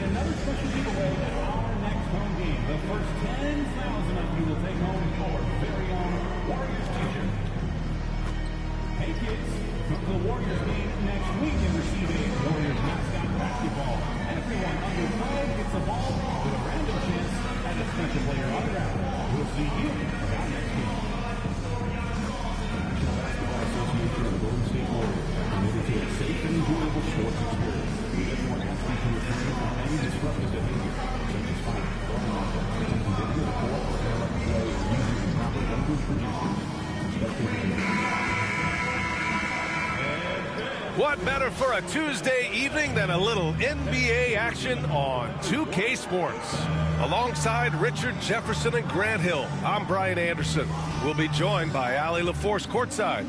Another special giveaway at our next home game. The first 10,000 of you will take home your very own Warriors t-shirt. Hey kids, come to the Warriors game next week and receive a Warriors mascot basketball. Everyone under 12 gets a ball with a random chance at a special player autograph. We'll see you at our next game. National Basketball Association of the Golden State Warriors committed to a safe and enjoyable sports experience. We just want to ask you to refrain from any disruptive behavior, such as fighting, throwing objects, attempting to enter the court, or interrupt play, using improper language producers, expecting to What better for a Tuesday evening than a little NBA action on 2K Sports? Alongside Richard Jefferson and Grant Hill, I'm Brian Anderson. We'll be joined by Allie LaForce courtside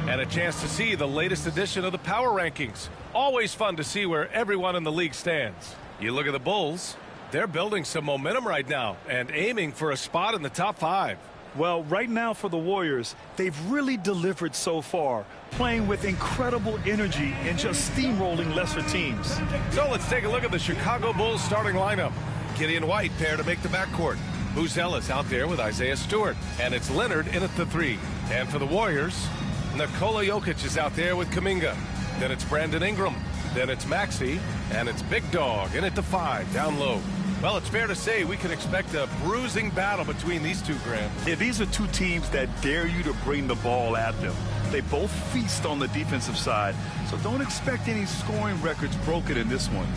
and a chance to see the latest edition of the Power Rankings. Always fun to see where everyone in the league stands. You look at the Bulls, they're building some momentum right now and aiming for a spot in the top 5. Well, right now for the Warriors, they've really delivered so far, playing with incredible energy and just steamrolling lesser teams. So let's take a look at the Chicago Bulls starting lineup. Gideon White pair to make the backcourt. Buzelis out there with Isaiah Stewart. And it's Leonard in at the 3. And for the Warriors, Nikola Jokic is out there with Kuminga. Then it's Brandon Ingram. Then it's Maxey. And it's Big Dog in at the 5, down low. Well, it's fair to say we can expect a bruising battle between these two, Grant. Yeah, these are two teams that dare you to bring the ball at them. They both feast on the defensive side, so don't expect any scoring records broken in this one.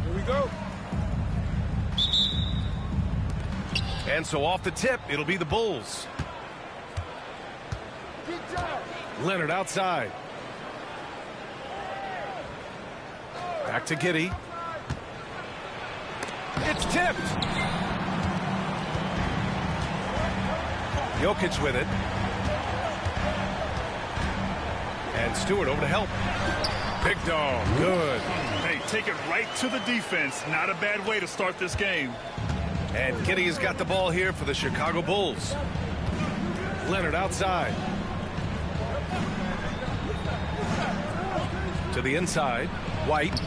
Here we go. And so off the tip, it'll be the Bulls. Leonard outside. Back to Giddey. It's tipped. Jokic with it. And Stewart over to help. Big Dog, good. Hey, take it right to the defense. Not a bad way to start this game. And Giddey has got the ball here for the Chicago Bulls. Leonard outside. To the inside. White.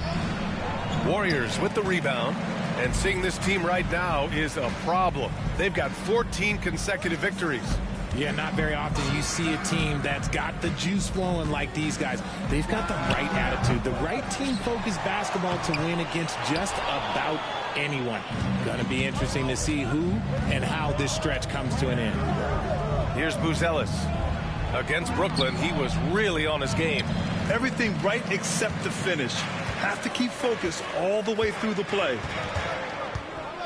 Warriors with the rebound. And seeing this team right now is a problem. They've got 14 consecutive victories. Yeah, not very often you see a team that's got the juice flowing like these guys. They've got the right attitude, the right team-focused basketball to win against just about anyone. Going to be interesting to see who and how this stretch comes to an end. Here's Buzelis. Against Brooklyn, he was really on his game. Everything right except the finish. Have to keep focused all the way through the play.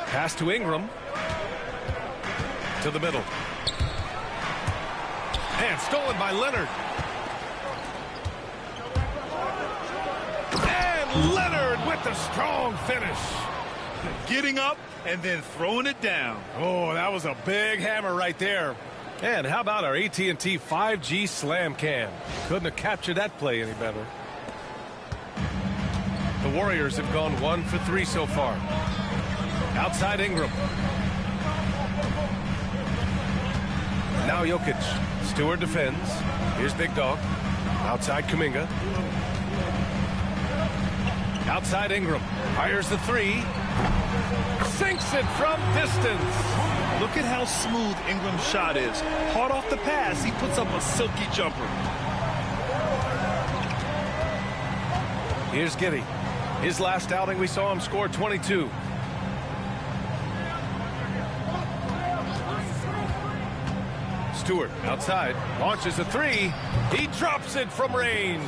Pass to Ingram. To the middle. And stolen by Leonard. And Leonard with the strong finish. Getting up and then throwing it down. Oh, that was a big hammer right there. And how about our AT&T 5G Slam Cam? Couldn't have captured that play any better. The Warriors have gone 1 for 3 so far. Outside Ingram. Now Jokic. Stewart defends. Here's Big Dog. Outside Kuminga. Outside Ingram. Fires the 3. Sinks it from distance. Look at how smooth Ingram's shot is. Hard off the pass, he puts up a silky jumper. Here's Giddey. His last outing, we saw him score 22. Stewart outside, launches a 3. He drops it from range.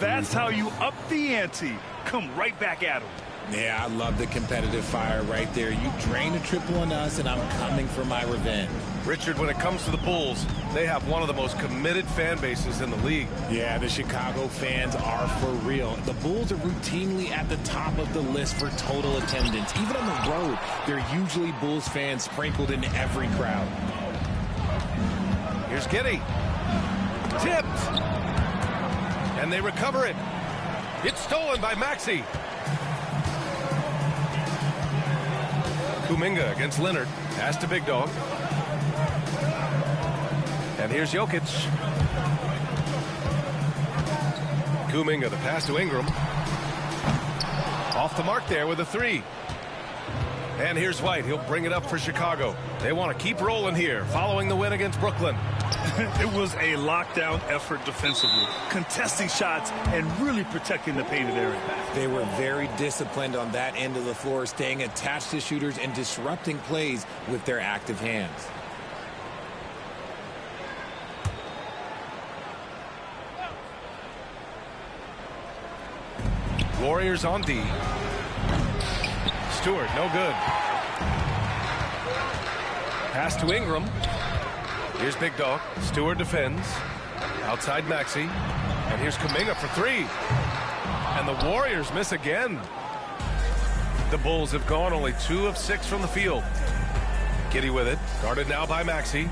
That's how you up the ante. Come right back at him. Yeah, I love the competitive fire right there. You drain a triple on us, and I'm coming for my revenge. Richard, when it comes to the Bulls, they have one of the most committed fan bases in the league. Yeah, the Chicago fans are for real. The Bulls are routinely at the top of the list for total attendance. Even on the road, there are usually Bulls fans sprinkled in every crowd. Here's Giddey. Tipped. And they recover it. It's stolen by Maxey. Kuminga against Leonard. Pass to Big Dog. And here's Jokic. Kuminga, the pass to Ingram. Off the mark there with a three. And here's White. He'll bring it up for Chicago. They want to keep rolling here following the win against Brooklyn. It was a lockdown effort defensively, contesting shots and really protecting the painted area. They were very disciplined on that end of the floor, staying attached to shooters and disrupting plays with their active hands. Warriors on D. Stewart, no good. Pass to Ingram. Here's Big Dog. Stewart defends. Outside Maxey. And here's Kuminga for three. And the Warriors miss again. The Bulls have gone only 2 of 6 from the field. Giddey with it. Guarded now by Maxey.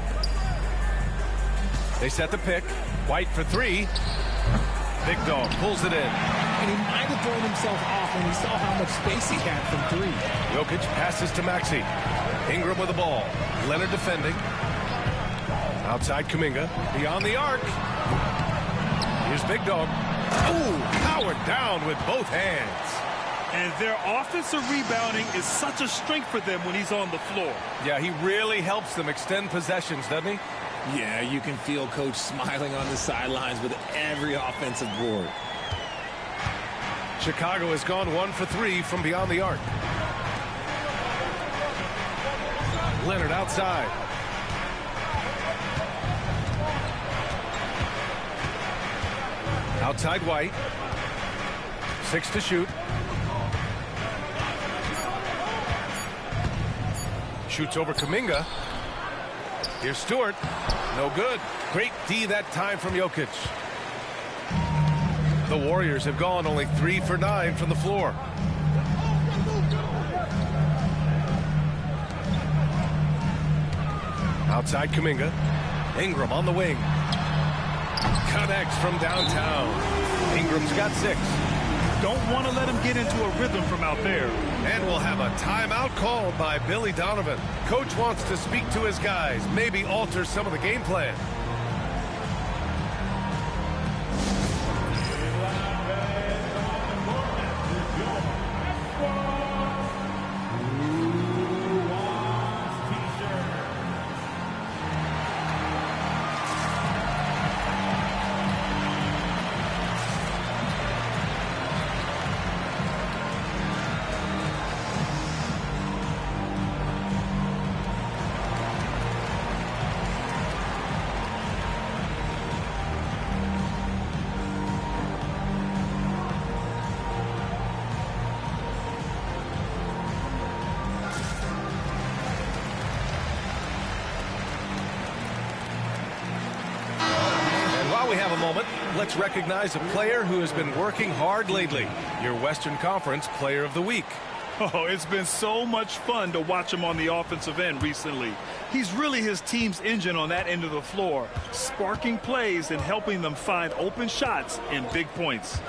They set the pick. White for three. Big Dog pulls it in. And he might have thrown himself off when he saw how much space he had from three. Jokic passes to Maxey. Ingram with the ball. Leonard defending. Outside Kuminga. Beyond the arc. Here's Big Dog. Ooh, powered down with both hands. And their offensive rebounding is such a strength for them when he's on the floor. Yeah, he really helps them extend possessions, doesn't he? Yeah, you can feel Coach smiling on the sidelines with every offensive board. Chicago has gone 1 for 3 from beyond the arc. Leonard outside. Outside White. 6 to shoot. Shoots over Kuminga. Here's Stewart. No good. Great D that time from Jokic. The Warriors have gone only 3 for 9 from the floor. Outside Kuminga. Ingram on the wing. Connects from downtown. Ingram's got 6. Don't want to let him get into a rhythm from out there. And we'll have a timeout called by Billy Donovan. Coach wants to speak to his guys, maybe alter some of the game plan. Let's recognize a player who has been working hard lately. Your Western Conference Player of the Week. Oh, it's been so much fun to watch him on the offensive end recently. He's really his team's engine on that end of the floor, sparking plays and helping them find open shots and big points.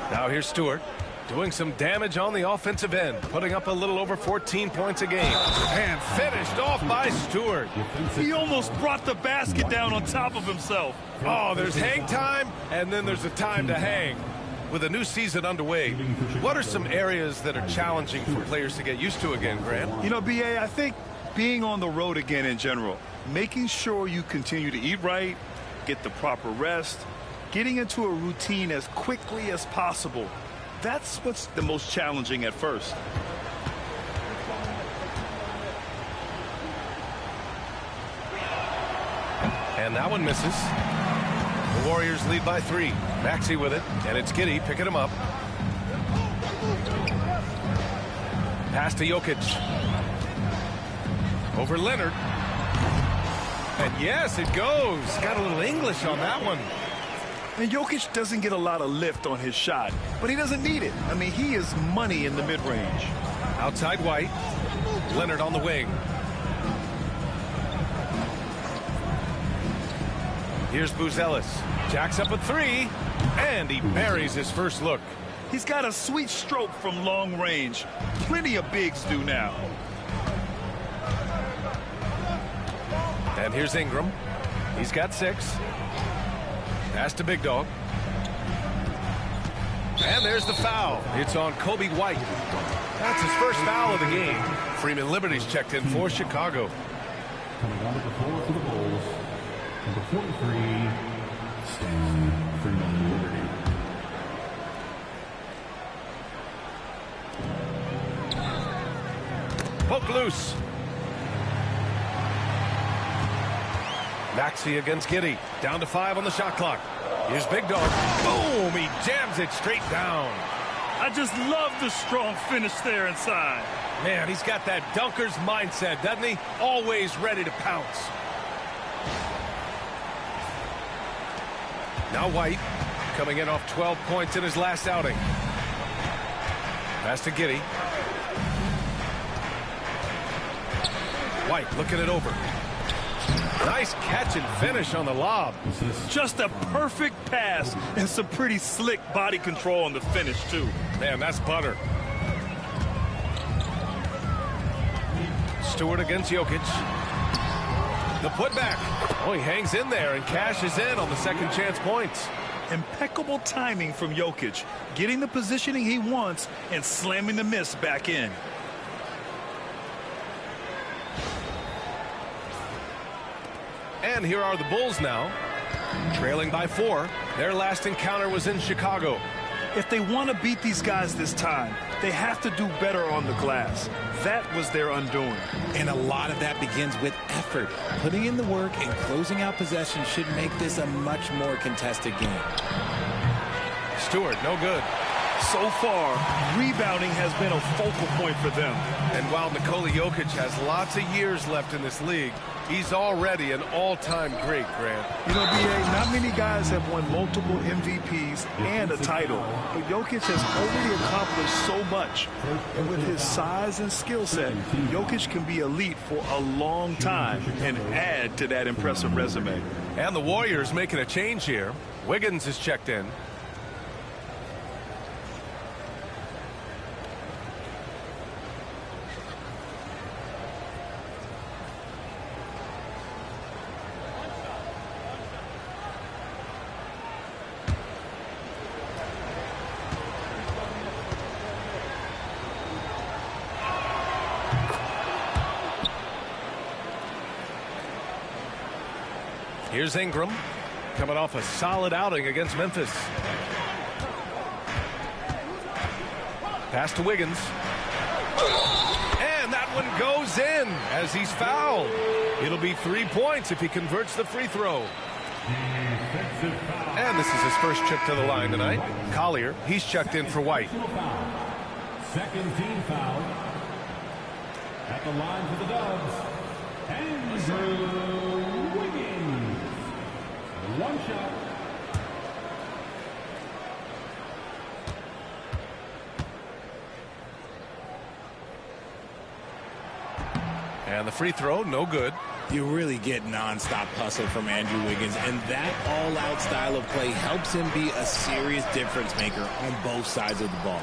Now here's Stewart doing some damage on the offensive end, putting up a little over 14 points a game. And finished off by Stewart. He almost brought the basket down on top of himself. Oh, there's hang time, and then there's a time to hang. With a new season underway, what are some areas that are challenging for players to get used to again, Grant? You know, B.A., I think being on the road again in general, making sure you continue to eat right, get the proper rest, getting into a routine as quickly as possible. That's what's the most challenging at first. And that one misses. The Warriors lead by 3. Maxey with it, and it's Giddey picking him up. Pass to Jokic. Over Leonard. And yes, it goes. Got a little English on that one. And Jokic doesn't get a lot of lift on his shot, but he doesn't need it. I mean, he is money in the mid-range. Outside White. Leonard on the wing. Here's Buzelis. Jacks up a 3. And he buries his first look. He's got a sweet stroke from long range. Plenty of bigs do now. And here's Ingram. He's got 6. Pass to Big Dog. And there's the foul. It's on Kobe White. That's his first foul of the game. Freeman Liberty's checked in for Chicago. Coming on to the floor for the Bulls, number 43, Stan Freeman Liberty. Poke loose. Maxey against Giddey. Down to 5 on the shot clock. Here's Big Dog. Boom! He jams it straight down. I just love the strong finish there inside. Man, he's got that dunker's mindset, doesn't he? Always ready to pounce. Now White, coming in off 12 points in his last outing. Pass to Giddey. White looking it over. Nice catch and finish on the lob. Just a perfect pass and some pretty slick body control on the finish, too. Man, that's butter. Stewart against Jokic. The putback. Oh, he hangs in there and cashes in on the second chance points. Impeccable timing from Jokic, getting the positioning he wants and slamming the miss back in. And here are the Bulls now, trailing by 4. Their last encounter was in Chicago. If they want to beat these guys this time, they have to do better on the glass. That was their undoing. And a lot of that begins with effort. Putting in the work and closing out possession should make this a much more contested game. Stewart, no good. So far, rebounding has been a focal point for them. And while Nikola Jokic has lots of years left in this league, he's already an all-time great, Grant. You know, B.A., not many guys have won multiple MVPs and a title, but Jokic has already accomplished so much. And with his size and skill set, Jokic can be elite for a long time and add to that impressive resume. And the Warriors making a change here. Wiggins is checked in. Here's Ingram, coming off a solid outing against Memphis. Pass to Wiggins. And that one goes in as he's fouled. It'll be 3 points if he converts the free throw. And this is his first trip to the line tonight. Collier, he's checked in for White. Second team foul. At the line for the Dubs, Andrew Wiggins. One shot. And the free throw, no good. You really get nonstop hustle from Andrew Wiggins, and that all-out style of play helps him be a serious difference maker on both sides of the ball.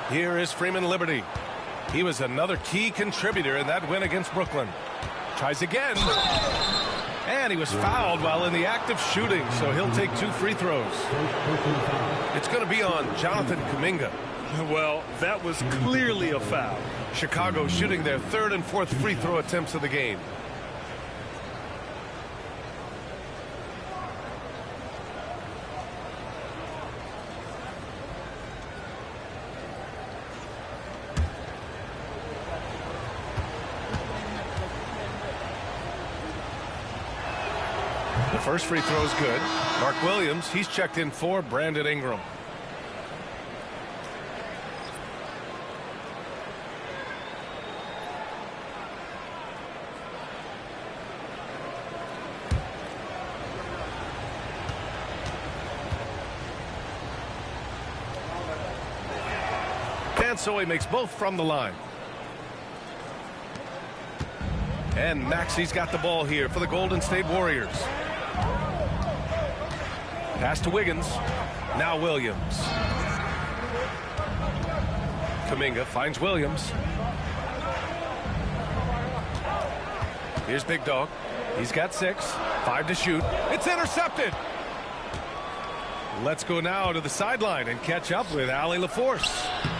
Here is Freeman Liberty. He was another key contributor in that win against Brooklyn. Tries again. And he was fouled while in the act of shooting, so he'll take 2 free throws. It's going to be on Jonathan Kuminga. Well, that was clearly a foul. Chicago shooting their 3rd and 4th free throw attempts of the game. The first free throw is good. Mark Williams, he's checked in for Brandon Ingram. And so he makes both from the line. And Maxey's got the ball here for the Golden State Warriors. Pass to Wiggins. Now Williams. Kuminga finds Williams. Here's Big Dog. He's got 6. 5 to shoot. It's intercepted. Let's go now to the sideline and catch up with Allie LaForce.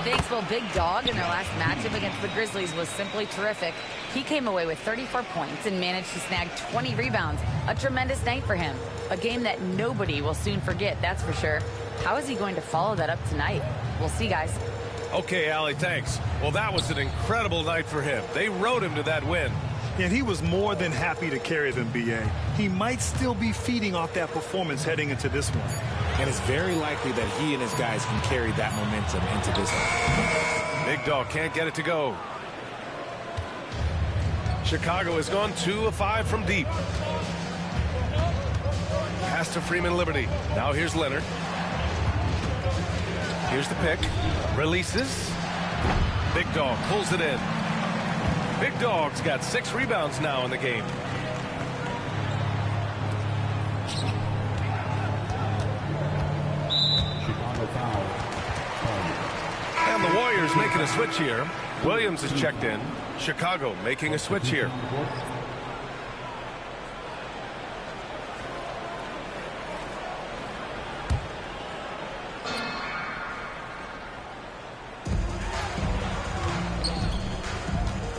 Thanks. Well, Big Dog in their last matchup against the Grizzlies was simply terrific. He came away with 34 points and managed to snag 20 rebounds. A tremendous night for him. A game that nobody will soon forget, that's for sure. How is he going to follow that up tonight? We'll see, guys. Okay, Allie, thanks. Well, that was an incredible night for him. They rode him to that win. And he was more than happy to carry them, B.A. He might still be feeding off that performance heading into this one. And it's very likely that he and his guys can carry that momentum into this one. Big Dog can't get it to go. Chicago has gone 2 of 5 from deep. Pass to Freeman Liberty. Now here's Leonard. Here's the pick. Releases. Big Dog pulls it in. Big Dog's got 6 rebounds now in the game. Chicago foul. And the Warriors making a switch here. Williams is checked in. Chicago making a switch here.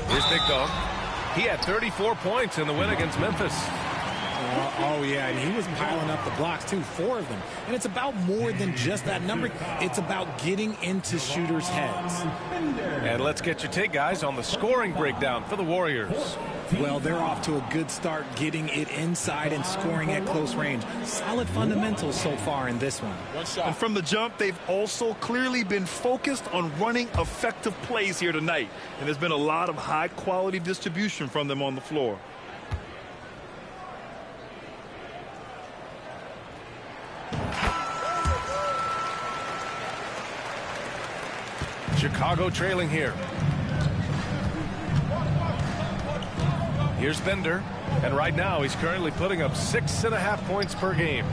Here's Big Dog. He had 34 points in the win against Memphis. Oh, yeah, and he was piling up the blocks, too, 4 of them. And it's about more than just that number. It's about getting into shooters' heads. And let's get your take, guys, on the scoring breakdown for the Warriors. Well, they're off to a good start getting it inside and scoring at close range. Solid fundamentals so far in this one. And from the jump, they've also clearly been focused on running effective plays here tonight. And there's been a lot of high-quality distribution from them on the floor. Chicago trailing here. Here's Bender, and right now he's currently putting up 6.5 points per game.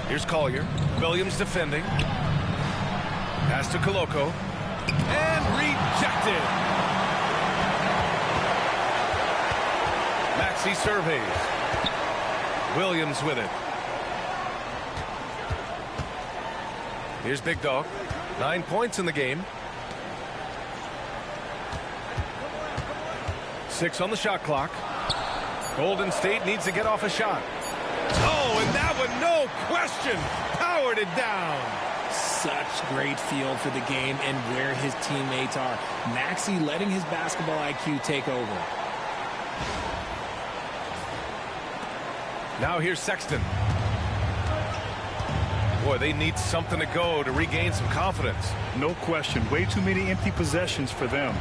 Here's Collier. Williams defending. Pass to Koloko. And rejected. Maxey surveys. Williams with it. Here's Big Dog. 9 points in the game. 6 on the shot clock. Golden State needs to get off a shot. Oh, and that one, no question, powered it down. Such great feel for the game and where his teammates are. Maxey letting his basketball IQ take over. Now here's Sexton. Boy, they need something to go to regain some confidence. No question. Way too many empty possessions for them.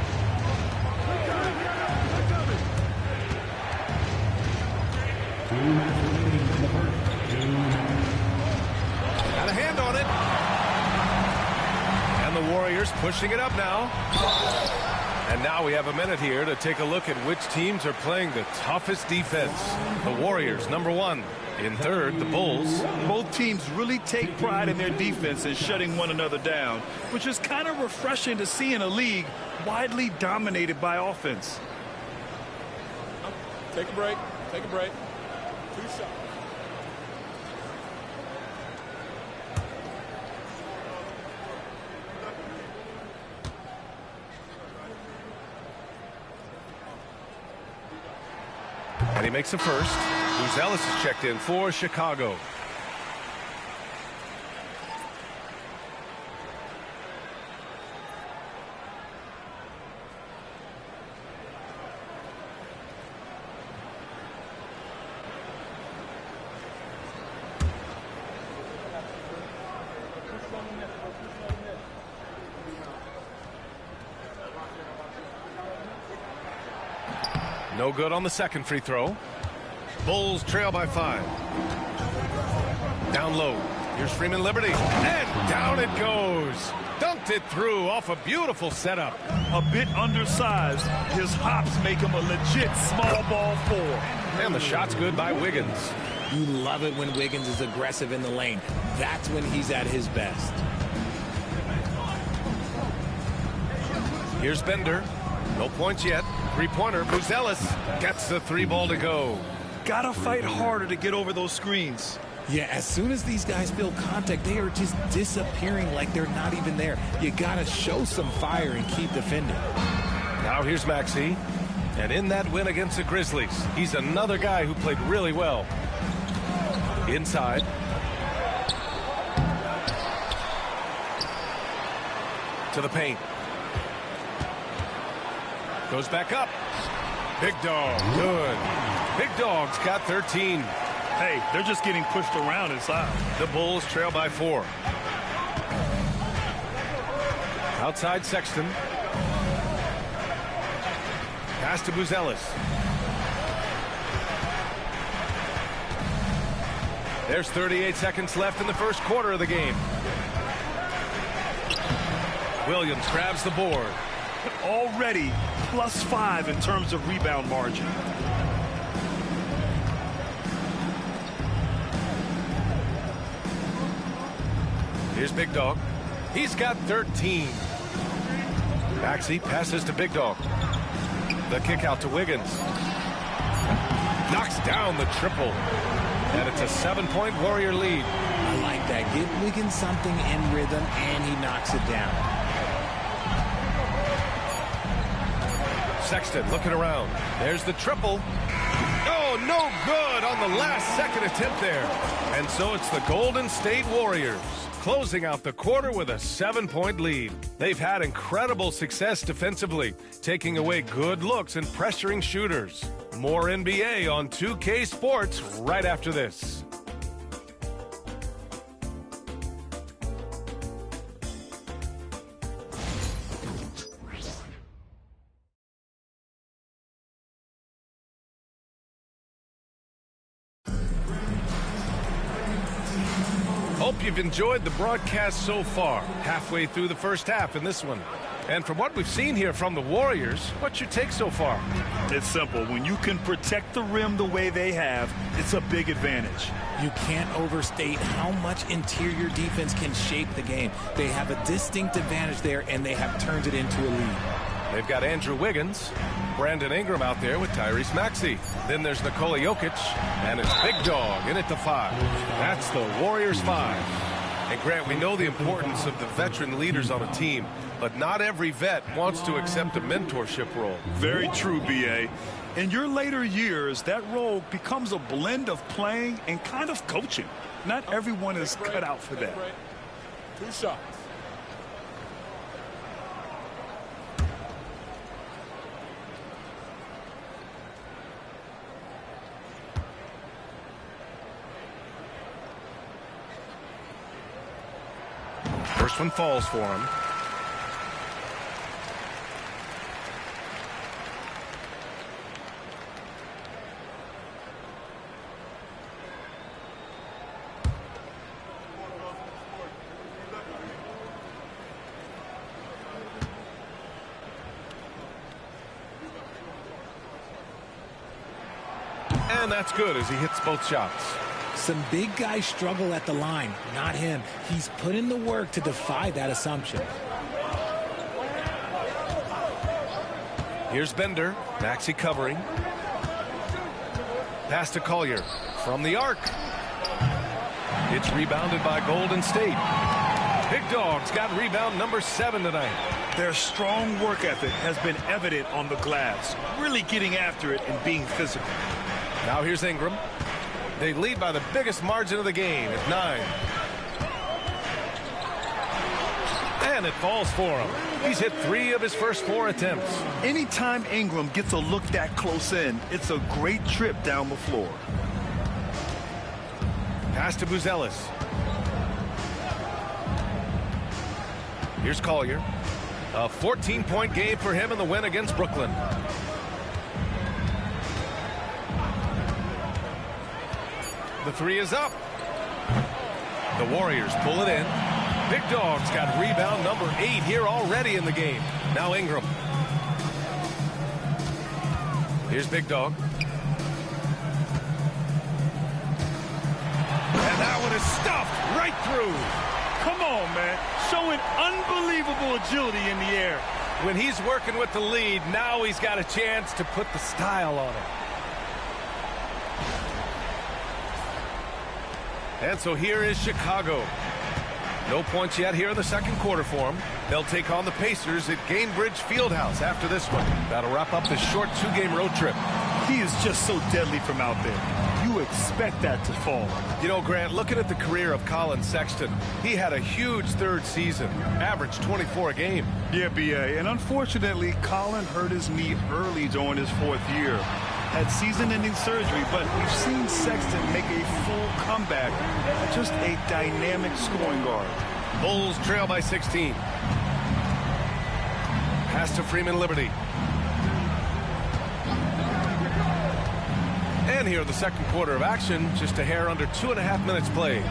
Got a hand on it. And the Warriors pushing it up now. And now we have a minute here to take a look at which teams are playing the toughest defense. The Warriors, number 1. In third, the Bulls. Both teams really take pride in their defense and shutting one another down, which is kind of refreshing to see in a league widely dominated by offense. Take a break. Take a break. 2 shots. And he makes the first. Luz Ellis is checked in for Chicago. No good on the second free throw. Bulls trail by 5. Down low. Here's Freeman Liberty. And down it goes. Dunked it through off a beautiful setup. A bit undersized. His hops make him a legit small ball 4. And the shot's good by Wiggins. You love it when Wiggins is aggressive in the lane. That's when he's at his best. Here's Bender. No points yet. Three-pointer. Buzelis gets the three ball to go. Gotta fight harder to get over those screens. Yeah, as soon as these guys feel contact, they are just disappearing like they're not even there. You got to show some fire and keep defending. Now here's Maxey. And in that win against the Grizzlies, he's another guy who played really well. Inside. To the paint. Goes back up. Big Dog. Good. Big Dog's got 13. Hey, they're just getting pushed around inside. The Bulls trail by 4. Outside Sexton. Pass to Buzelis. There's 38 seconds left in the first quarter of the game. Williams grabs the board. Already +5 in terms of rebound margin. Here's Big Dog. He's got 13. Maxey passes to Big Dog. The kick out to Wiggins. Knocks down the triple. And it's a 7-point Warrior lead. I like that. Give Wiggins something in rhythm, and he knocks it down. Sexton looking around. There's the triple. Oh, no good on the last second attempt there. And so it's the Golden State Warriors closing out the quarter with a 7-point lead. They've had incredible success defensively, taking away good looks and pressuring shooters. More NBA on 2K Sports right after this. Hope you've enjoyed the broadcast so far. Halfway through the first half in this one. And from what we've seen here from the Warriors, what's your take so far? It's simple. When you can protect the rim the way they have, it's a big advantage. You can't overstate how much interior defense can shape the game. They have a distinct advantage there, and they have turned it into a lead. They've got Andrew Wiggins, Brandon Ingram out there with Tyrese Maxey. Then there's Nikola Jokic, and it's Big Dog in at the 5. That's the Warriors 5. And Grant, we know the importance of the veteran leaders on a team, but not every vet wants to accept a mentorship role. Very true, B.A. In your later years, that role becomes a blend of playing and kind of coaching. Not everyone is cut out for that. 2 shots. First one falls for him. And that's good as he hits both shots. Some big guys struggle at the line, not him. He's put in the work to defy that assumption. Here's Bender. Maxey covering. Pass to Collier from the arc. It's rebounded by Golden State. Big Dog's got rebound number 7 tonight. Their strong work ethic has been evident on the glass, really getting after it and being physical. Now here's Ingram. They lead by the biggest margin of the game at 9. And it falls for him. He's hit 3 of his first 4 attempts. Anytime Ingram gets a look that close in, it's a great trip down the floor. Pass to Buzelis. Here's Collier. A 14-point game for him in the win against Brooklyn. The 3 is up. The Warriors pull it in. Big Dog's got rebound number 8 here already in the game. Now Ingram. Here's Big Dog. is stuffed right through. Come on, man. Showing unbelievable agility in the air. When he's working with the lead, now he's got a chance to put the style on it. And so here is Chicago. No points yet here in the second quarter for them. They'll take on the Pacers at Gainbridge Fieldhouse after this one. That'll wrap up this short two-game road trip. He is just so deadly from out there. You expect that to fall. You know, Grant, looking at the career of Colin Sexton, he had a huge third season, averaged 24 a game. Yeah, B.A., and unfortunately, Colin hurt his knee early during his fourth year. Had season-ending surgery, but we've seen Sexton make a full comeback. Just a dynamic scoring guard. Bulls trail by 16. Pass to Freeman Liberty. And here in the second quarter of action, just a hair under 2.5 minutes played.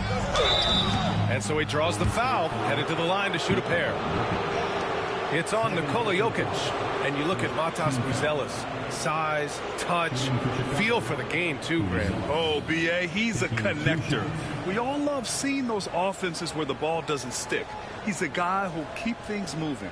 And so he draws the foul, headed to the line to shoot a pair. It's on Nikola Jokic. And you look at Matas Buzelis. Size, touch, feel for the game too, Grant. Oh, B.A., he's a connector. We all love seeing those offenses where the ball doesn't stick. He's a guy who'll keep things moving.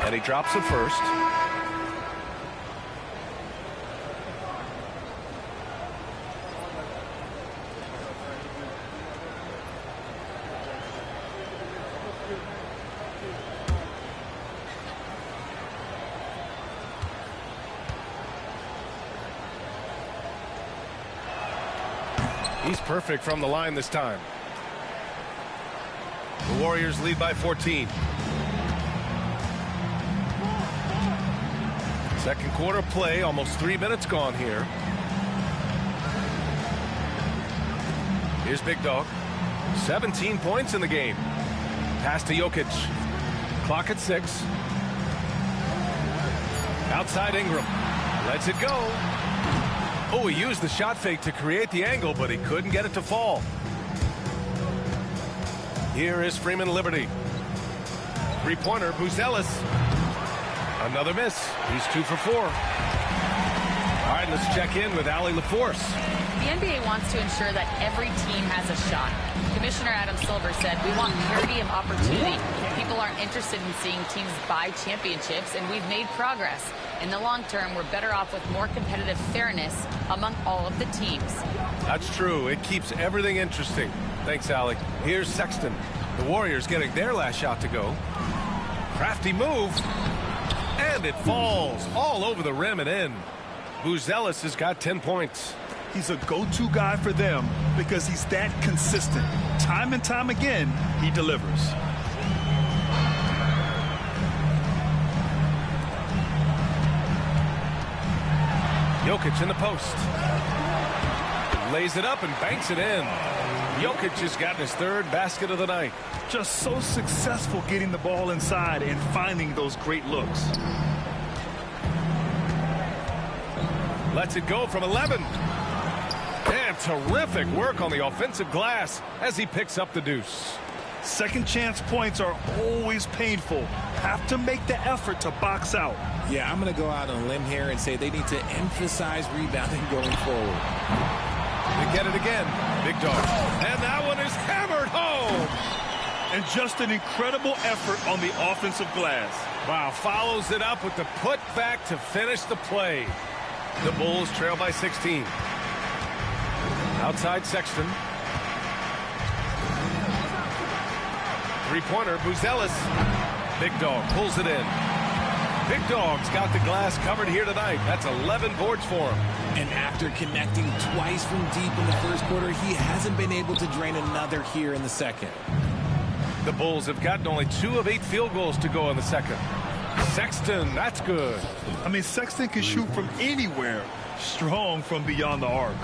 And he drops it first. He's perfect from the line this time. The Warriors lead by 14. Second quarter play, almost 3 minutes gone here. Here's Big Dog. 17 points in the game. Pass to Jokic. Clock at 6. Outside Ingram. Lets it go. Oh, he used the shot fake to create the angle, but he couldn't get it to fall. Here is Freeman Liberty. Three-pointer, Buzelis. Another miss. He's 2 for 4. All right, let's check in with Allie LaForce. The NBA wants to ensure that every team has a shot. Commissioner Adam Silver said, we want parity of opportunity. People aren't interested in seeing teams buy championships, and we've made progress. In the long term, we're better off with more competitive fairness among all of the teams. That's true. It keeps everything interesting. Thanks, Allie. Here's Sexton. The Warriors getting their last shot to go. Crafty move. And it falls all over the rim and in. Buzelis has got 10 points. He's a go-to guy for them because he's that consistent. Time and time again, he delivers. Jokic in the post. Lays it up and banks it in. Jokic has gotten his third basket of the night. Just so successful getting the ball inside and finding those great looks. Lets it go from 11. And terrific work on the offensive glass as he picks up the deuce. Second chance points are always painful. Have to make the effort to box out. Yeah, I'm going to go out on a limb here and say they need to emphasize rebounding going forward. They get it again. Big Dog. And that one is hammered home. And just an incredible effort on the offensive glass. Wow, follows it up with the putback to finish the play. The Bulls trail by 16. Outside Sexton. Three-pointer, Buzelis. Big Dog pulls it in. Big Dog's got the glass covered here tonight. That's 11 boards for him. And after connecting twice from deep in the first quarter, he hasn't been able to drain another here in the second. The Bulls have gotten only 2 of 8 field goals to go in the second. Sexton, that's good. I mean, Sexton can shoot from anywhere. Strong from beyond the arc.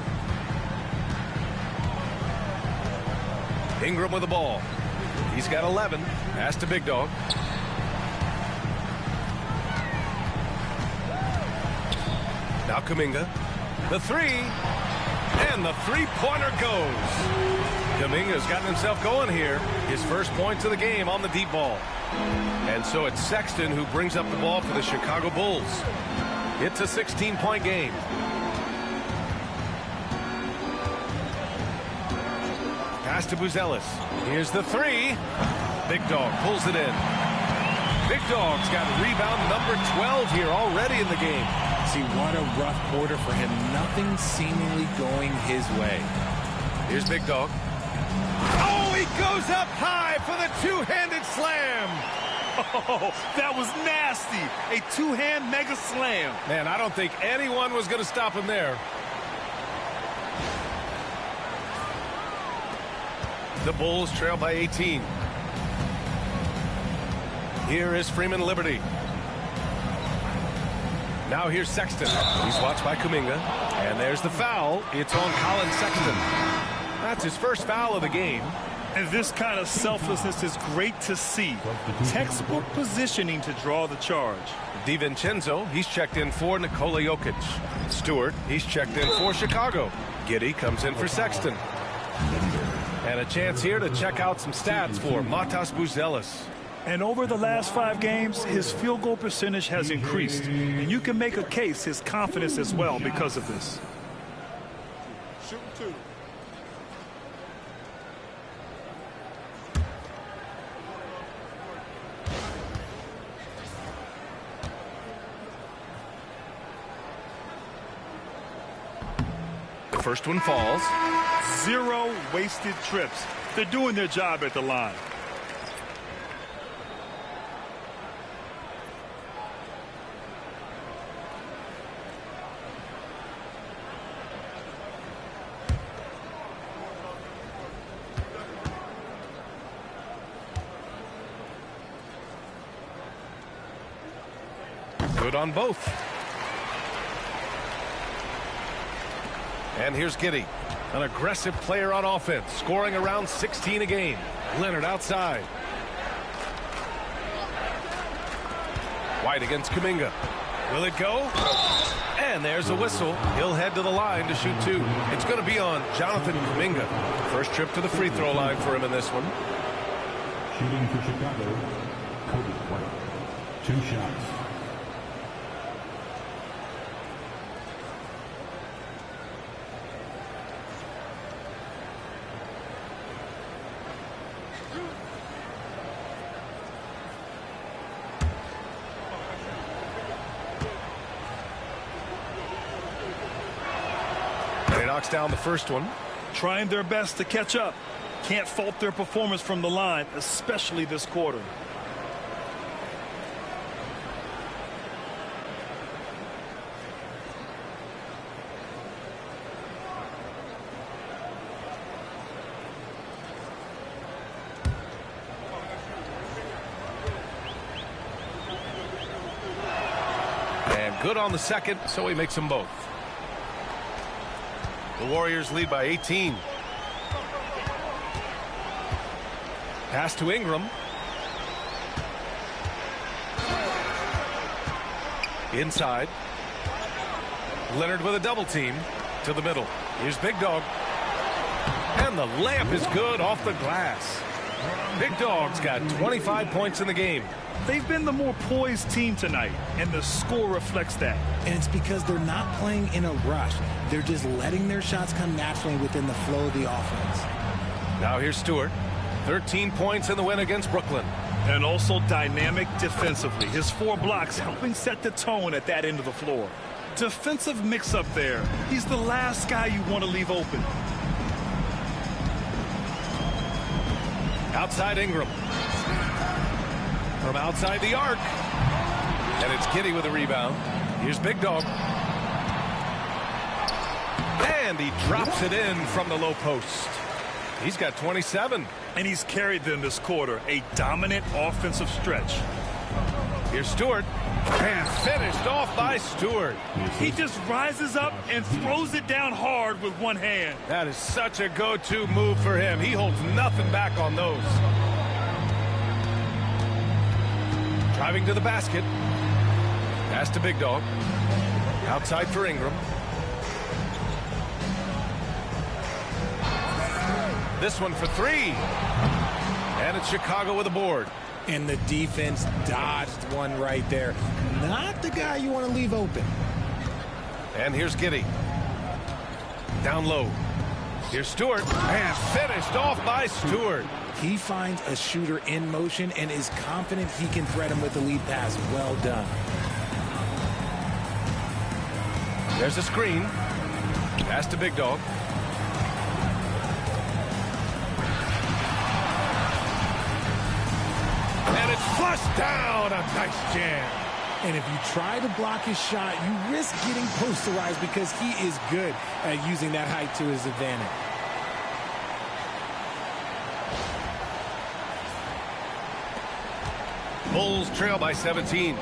Ingram with the ball. He's got 11. Pass to Big Dog. Now Kuminga. The three. And the three-pointer goes. Kuminga's gotten himself going here. His first points of the game on the deep ball. And so it's Sexton who brings up the ball for the Chicago Bulls. It's a 16-point game. Pass to Buzelis. Here's the three. Big Dog pulls it in. Big Dog's got rebound number 12 here already in the game. See, what a rough quarter for him. Nothing seemingly going his way. Here's Big Dog. Oh, he goes up high for the two-handed slam. Oh, that was nasty. A two-hand mega slam. Man, I don't think anyone was going to stop him there. The Bulls trail by 18. Here is Freeman Liberty. Now here's Sexton. He's watched by Kuminga. And there's the foul. It's on Colin Sexton. That's his first foul of the game. And this kind of selflessness is great to see. Textbook positioning to draw the charge. DiVincenzo, he's checked in for Nikola Jokic. Stewart, he's checked in for Chicago. Giddey comes in for Sexton. And a chance here to check out some stats for Matas Buzelis. And over the last 5 games, his field goal percentage has increased. And you can make a case his confidence as well because of this. Shooting 2. The first one falls. 0 wasted trips. They're doing their job at the line. Good on both. And here's Giddey, an aggressive player on offense, scoring around 16 a game. Leonard outside. White against Kuminga. Will it go? And there's a whistle. He'll head to the line to shoot 2. It's going to be on Jonathan Kuminga. First trip to the free throw line for him in this one. Shooting for Chicago, Kobe White. 2 shots. He knocks down the first one. Trying their best to catch up. Can't fault their performance from the line, especially this quarter. And good on the second, so he makes them both. The Warriors lead by 18. Pass to Ingram. Inside. Leonard with a double team to the middle. Here's Big Dog. And the layup is good off the glass. Big Dog's got 25 points in the game. They've been the more poised team tonight, and the score reflects that. And it's because they're not playing in a rush. They're just letting their shots come naturally within the flow of the offense. Now here's Stewart. 13 points in the win against Brooklyn. And also dynamic defensively. His 4 blocks helping set the tone at that end of the floor. Defensive mix-up there. He's the last guy you want to leave open. Outside Ingram. From outside the arc. And it's Giddey with a rebound. Here's Big Dog. And he drops it in from the low post. He's got 27. And he's carried them this quarter. A dominant offensive stretch. Here's Stewart. And finished off by Stewart. He just rises up and throws it down hard with one hand. That is such a go-to move for him. He holds nothing back on those. Driving to the basket. Pass to Big Dog. Outside for Ingram. This one for three. And it's Chicago with a board. And the defense dodged one right there. Not the guy you want to leave open. And here's Giddey. Down low. Here's Stewart. And finished off by Stewart. He finds a shooter in motion and is confident he can thread him with the lead pass. Well done. There's a screen. Pass to Big Dog. And it's flushed down. A nice jam. And if you try to block his shot, you risk getting posterized because he is good at using that height to his advantage. Bulls trail by 17.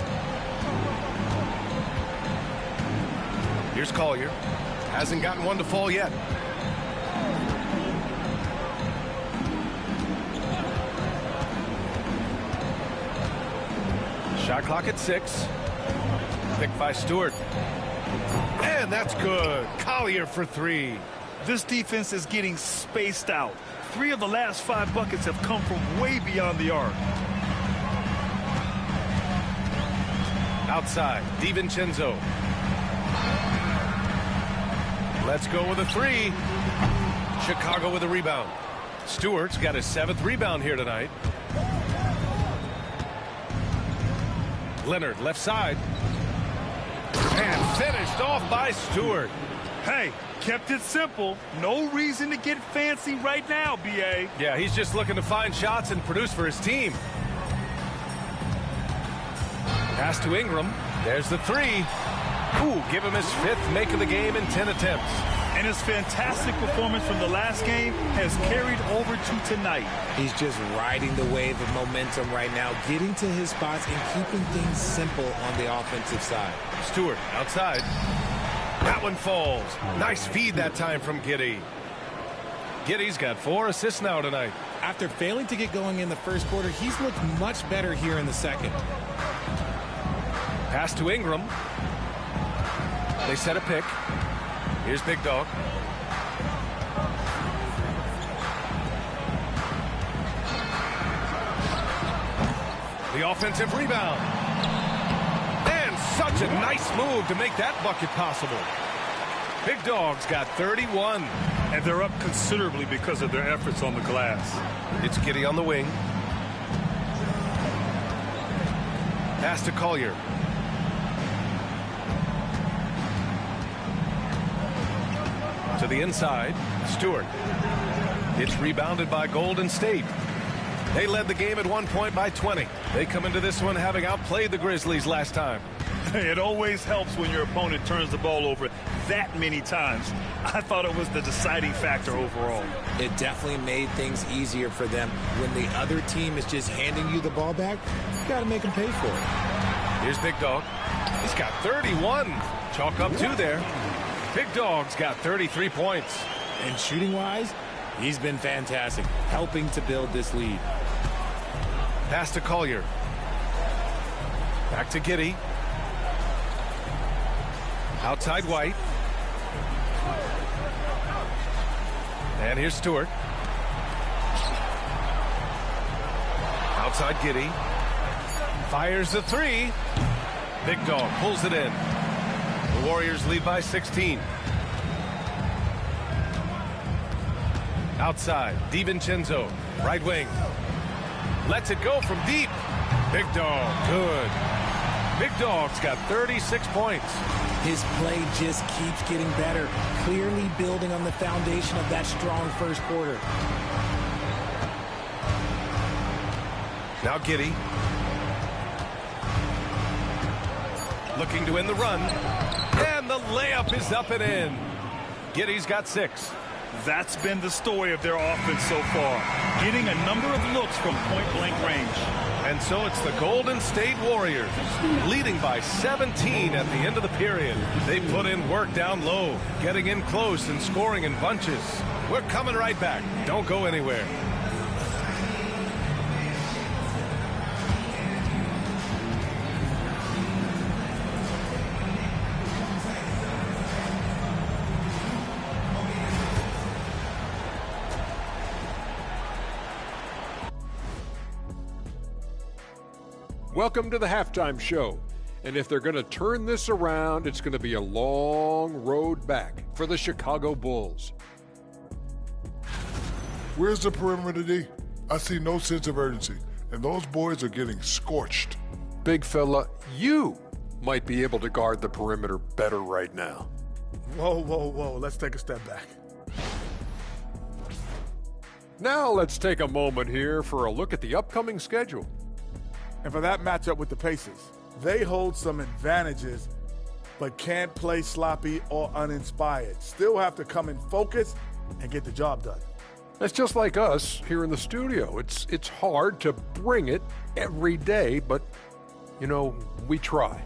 Here's Collier. Hasn't gotten one to fall yet. Shot clock at 6. Picked by Stewart. And that's good. Collier for 3. This defense is getting spaced out. 3 of the last 5 buckets have come from way beyond the arc. Outside, DiVincenzo. Let's go with a 3. Chicago with a rebound. Stewart's got his 7th rebound here tonight. Leonard, left side. And finished off by Stewart. Hey, kept it simple. No reason to get fancy right now, B.A. Yeah, he's just looking to find shots and produce for his team. Pass to Ingram. There's the 3. Ooh, give him his 5th make of the game in 10 attempts. And his fantastic performance from the last game has carried over to tonight. He's just riding the wave of momentum right now, getting to his spots and keeping things simple on the offensive side. Stewart outside. That one falls. Nice feed that time from Giddey. Giddey's got 4 assists now tonight. After failing to get going in the first quarter, he's looked much better here in the second. Pass to Ingram. They set a pick. Here's Big Dog. The offensive rebound. And such a nice move to make that bucket possible. Big Dog's got 31. And they're up considerably because of their efforts on the glass. It's Giddey on the wing. Pass to Collier. To the inside, Stewart. It's rebounded by Golden State. They led the game at one point by 20. They come into this one having outplayed the Grizzlies last time. It always helps when your opponent turns the ball over that many times. I thought it was the deciding factor overall. It definitely made things easier for them. When the other team is just handing you the ball back, you got to make them pay for it. Here's Big Dog. He's got 31. Chalk up 2 there. Big Dog's got 33 points. And shooting-wise, he's been fantastic, helping to build this lead. Pass to Collier. Back to Giddey. Outside White. And here's Stewart. Outside Giddey. Fires the 3. Big Dog pulls it in. The Warriors lead by 16. Outside, DiVincenzo, right wing. Lets it go from deep. Big Dog, good. Big Dog's got 36 points. His play just keeps getting better, clearly building on the foundation of that strong first quarter. Now Giddey. Looking to win the run. And the layup is up and in. Giddey's got 6. That's been the story of their offense so far, getting a number of looks from point-blank range. And so it's the Golden State Warriors leading by 17 at the end of the period. They put in work down low, getting in close and scoring in bunches. We're coming right back. Don't go anywhere. Welcome to the halftime show. And if they're going to turn this around, it's going to be a long road back for the Chicago Bulls. Where's the perimeter, D? I see no sense of urgency, and those boys are getting scorched. Big fella, you might be able to guard the perimeter better right now. Whoa, whoa, whoa. Let's take a step back. Now let's take a moment here for a look at the upcoming schedule. And for that matchup with the Pacers, they hold some advantages, but can't play sloppy or uninspired. Still have to come in focused and get the job done. That's just like us here in the studio. It's hard to bring it every day, but, you know, we try.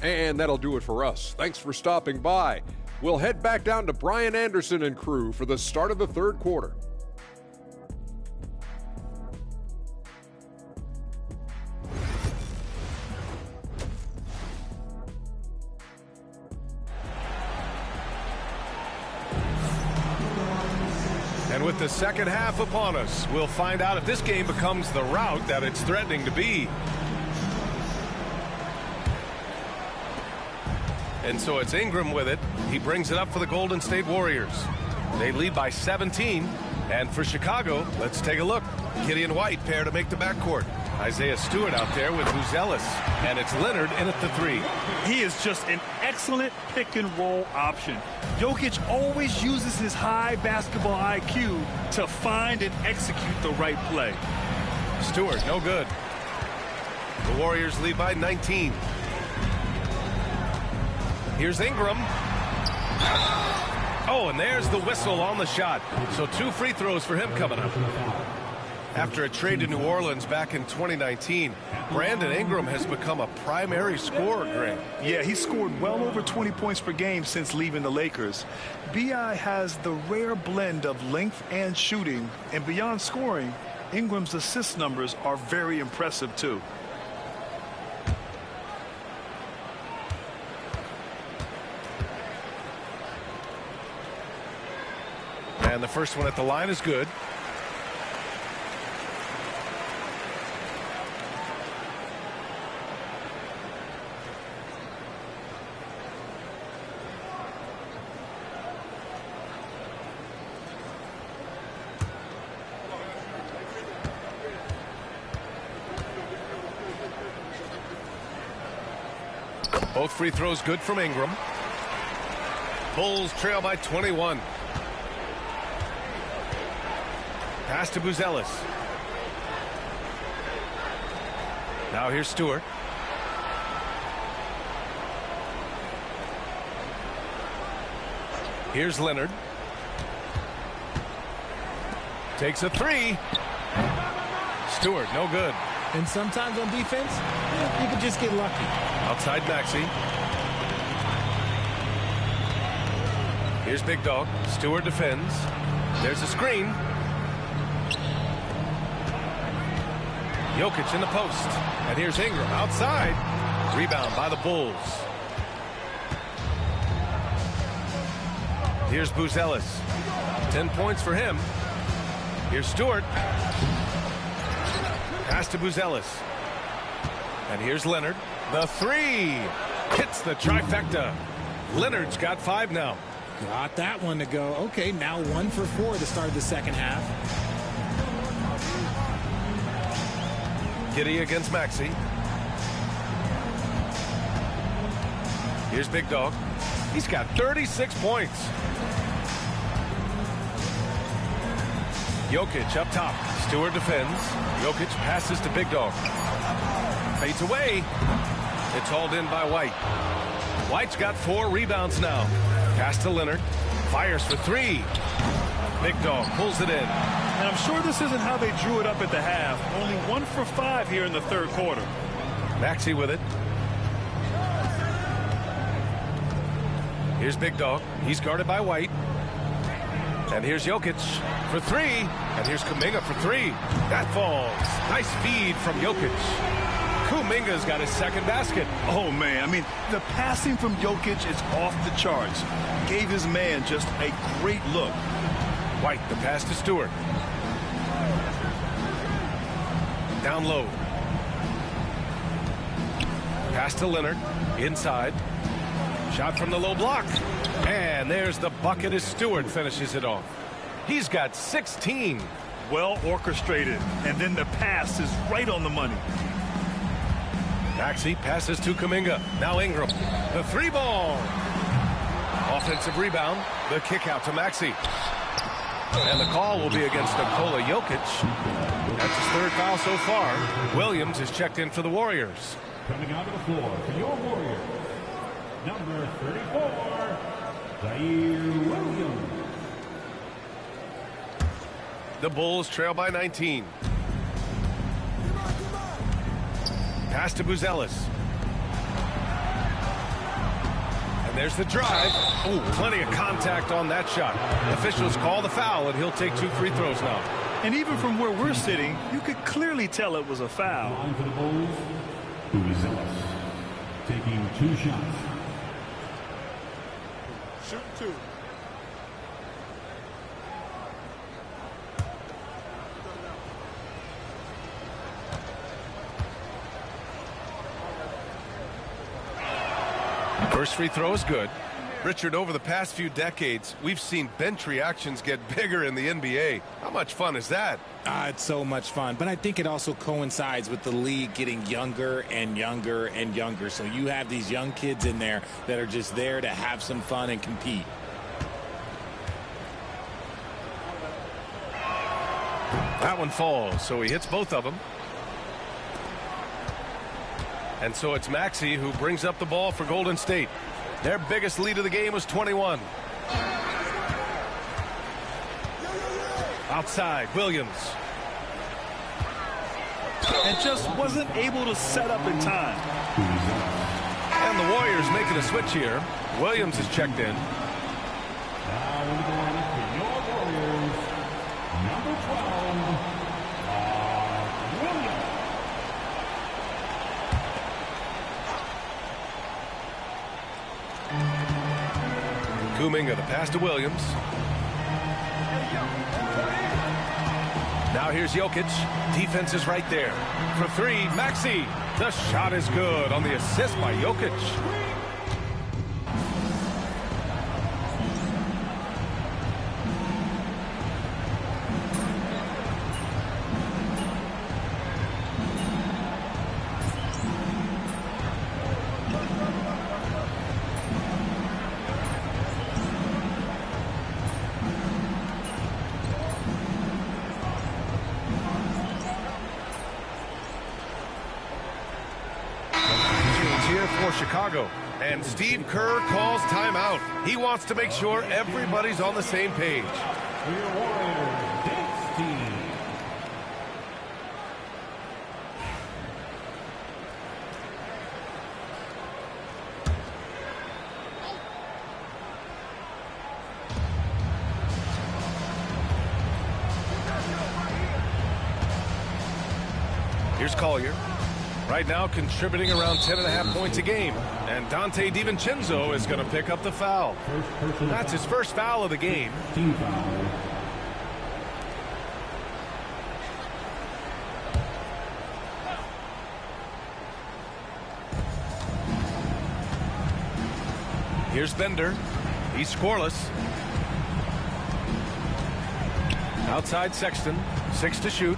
And that'll do it for us. Thanks for stopping by. We'll head back down to Brian Anderson and crew for the start of the third quarter. And with the second half upon us, we'll find out if this game becomes the rout that it's threatening to be. And so it's Ingram with it. He brings it up for the Golden State Warriors. They lead by 17. And for Chicago, let's take a look. Gideon White pair to make the backcourt. Isaiah Stewart out there with Buzelis. And it's Leonard in at the three. He is just an excellent pick-and-roll option. Jokic always uses his high basketball IQ to find and execute the right play. Stewart, no good. The Warriors lead by 19. Here's Ingram. Oh, and there's the whistle on the shot. So 2 free throws for him coming up. After a trade to New Orleans back in 2019, Brandon Ingram has become a primary scorer, Greg. Yeah, he scored well over 20 points per game since leaving the Lakers. B.I. has the rare blend of length and shooting, and beyond scoring, Ingram's assist numbers are very impressive too. And the first one at the line is good. Both free throws good from Ingram. Bulls trail by 21. Pass to Buzelis. Now here's Stewart. Here's Leonard. Takes a three. Stewart, no good. And sometimes on defense, you can just get lucky. Outside Maxey. Here's Big Dog. Stewart defends. There's a screen. Jokic in the post. And here's Ingram outside. Rebound by the Bulls. Here's Buzelis. 10 points for him. Here's Stewart. Pass to Buzelis. And here's Leonard. The three. Hits the trifecta. Leonard's got 5 now. Got that one to go. Okay, now 1 for 4 to start the second half. Giddey against Maxey. Here's Big Dog. He's got 36 points. Jokic up top. Stewart defends. Jokic passes to Big Dog. Fades away. It's hauled in by White. White's got 4 rebounds now. Pass to Leonard. Fires for 3. Big Dog pulls it in. And I'm sure this isn't how they drew it up at the half. Only 1 for 5 here in the third quarter. Maxey with it. Here's Big Dog. He's guarded by White. And here's Jokic for 3. And here's Kuminga for 3. That falls. Nice feed from Jokic. Kuminga's got his second basket. Oh, man. I mean, the passing from Jokic is off the charts. Gave his man just a great look. White, the pass to Stewart. Down low. Pass to Leonard. Inside. Shot from the low block. And there's the bucket as Stewart finishes it off. He's got 16. Well orchestrated. And then the pass is right on the money. Maxey passes to Kuminga. Now Ingram. The three ball. Offensive rebound. The kick out to Maxey. And the call will be against Nikola Jokic. That's his third foul so far. Williams is checked in for the Warriors. Coming onto the floor for your Warriors, number 34, Zaire Williams. The Bulls trail by 19. Pass to Buzelis. And there's the drive. Ooh, plenty of contact on that shot. Officials call the foul, and he'll take 2 free throws now. And even from where we're sitting, you could clearly tell it was a foul. Line for the Bulls, Buzelis, taking 2 shots. Shoot 2. First free throw is good. Richard, over the past few decades, we've seen bench reactions get bigger in the NBA. How much fun is that? It's so much fun, but I think it also coincides with the league getting younger and younger and younger. So you have these young kids in there that are just there to have some fun and compete. That one falls, so he hits both of them. And so it's Maxey who brings up the ball for Golden State. Their biggest lead of the game was 21. Outside, Williams. And just wasn't able to set up in time. And the Warriors making a switch here. Williams is checked in. Now into the lineup for your Warriors, number 12, Williams. Kuminga, the pass to Williams. Now here's Jokic. Defense is right there. For 3, Maxey. The shot is good on the assist by Jokic. For Chicago, and Steve Kerr calls timeout. He wants to make sure everybody's on the same page. For your Warriors, dance team. Here's Collier. Right now contributing around 10.5 points a game. And Dante DiVincenzo is going to pick up the foul. That's his first foul of the game. Team foul. Here's Bender. He's scoreless. Outside Sexton. 6 to shoot.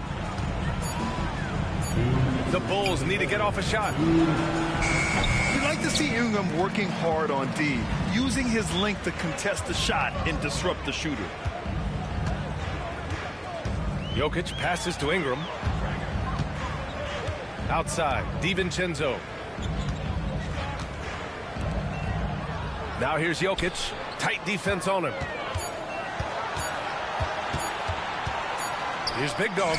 The Bulls need to get off a shot. We'd like to see Ingram working hard on D, using his length to contest the shot and disrupt the shooter. Jokic passes to Ingram. Outside, DiVincenzo. Now here's Jokic. Tight defense on him. Here's Big Dog.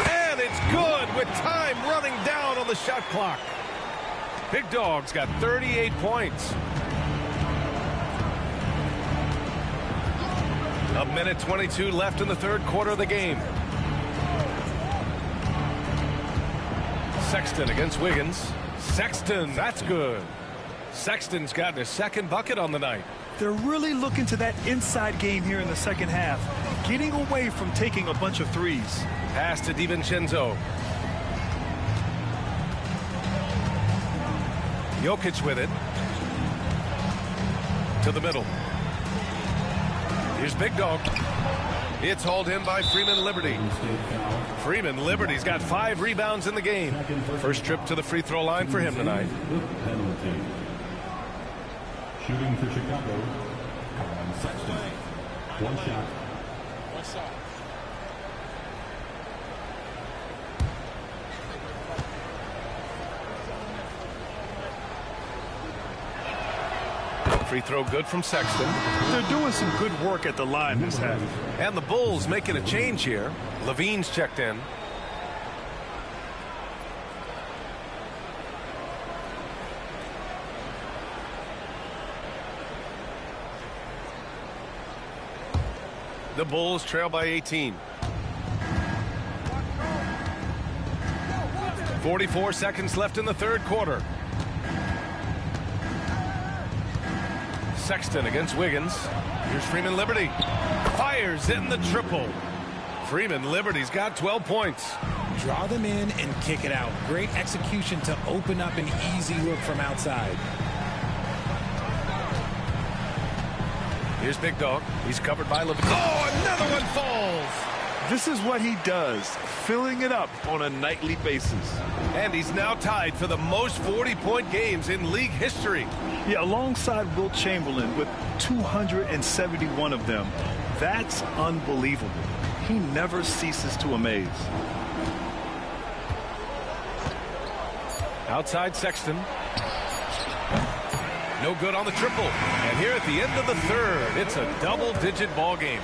And it's good with time running down on the shot clock. Big Dog's got 38 points. A minute 22 left in the third quarter of the game. Sexton against Wiggins. Sexton, that's good. Sexton's gotten his second bucket on the night. They're really looking to that inside game here in the second half, getting away from taking a bunch of threes. Pass to DiVincenzo. Jokic with it. To the middle. Here's Big Dog. It's hauled in by Freeman Liberty. Freeman Liberty's got 5 rebounds in the game. First trip to the free throw line for him tonight. Shooting for Chicago. Sexton. One shot. Free throw good from Sexton. They're doing some good work at the line this half. And the Bulls making a change here. Levine's checked in. The Bulls trail by 18. 44 seconds left in the third quarter. Sexton against Wiggins. Here's Freeman Liberty. Fires in the triple. Freeman Liberty's got 12 points. Draw them in and kick it out. Great execution to open up an easy look from outside. Here's Big Dog. He's covered by Levine. Oh, another one falls. This is what he does, filling it up on a nightly basis. And he's now tied for the most 40-point games in league history. Yeah, alongside Wilt Chamberlain with 271 of them. That's unbelievable. He never ceases to amaze. Outside Sexton. No good on the triple. And here at the end of the third, it's a double-digit ball game.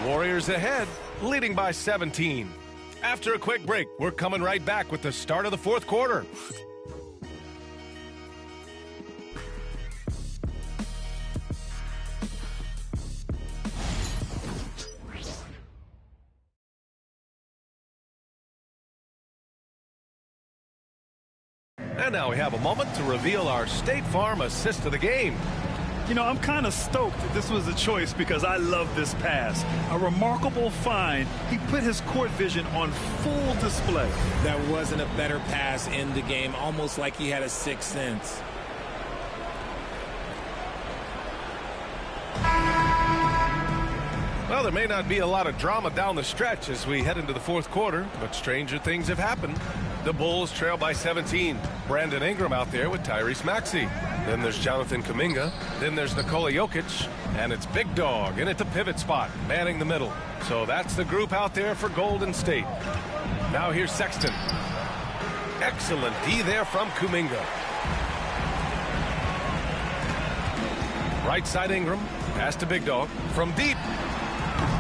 Warriors ahead, leading by 17. After a quick break, we're coming right back with the start of the fourth quarter. And now we have a moment to reveal our State Farm assist of the game. You know, I'm kind of stoked that this was a choice because I love this pass. A remarkable find. He put his court vision on full display. That wasn't a better pass in the game, almost like he had a sixth sense. Well, there may not be a lot of drama down the stretch as we head into the fourth quarter, but stranger things have happened. The Bulls trail by 17. Brandon Ingram out there with Tyrese Maxey. Then there's Jonathan Kuminga. Then there's Nikola Jokic. And it's Big Dog in at the pivot spot, manning the middle. So that's the group out there for Golden State. Now here's Sexton. Excellent D there from Kuminga. Right side Ingram. Pass to Big Dog. From deep.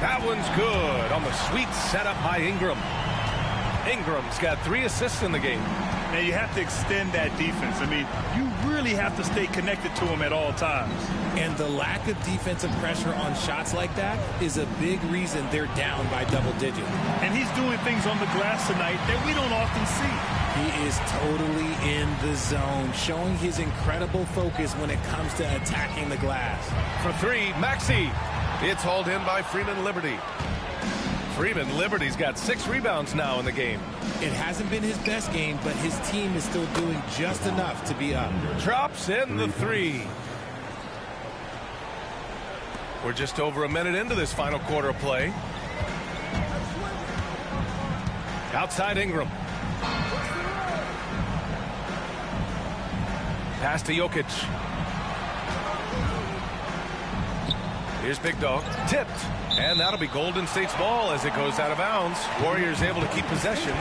That one's good on the sweet setup by Ingram. Ingram's got 3 assists in the game. Now you have to extend that defense. I mean, you really have to stay connected to him at all times. And the lack of defensive pressure on shots like that is a big reason they're down by double digits. And he's doing things on the glass tonight that we don't often see. He is totally in the zone, showing his incredible focus when it comes to attacking the glass. For 3, Maxey. It's hauled in by Freeman Liberty. Freeman Liberty's got 6 rebounds now in the game. It hasn't been his best game, but his team is still doing just enough to be up. Drops in the 3. We're just over a minute into this final quarter of play. Outside Ingram. Pass to Jokic. Here's Big Dog. Tipped. And that'll be Golden State's ball as it goes out of bounds. Warriors able to keep possession.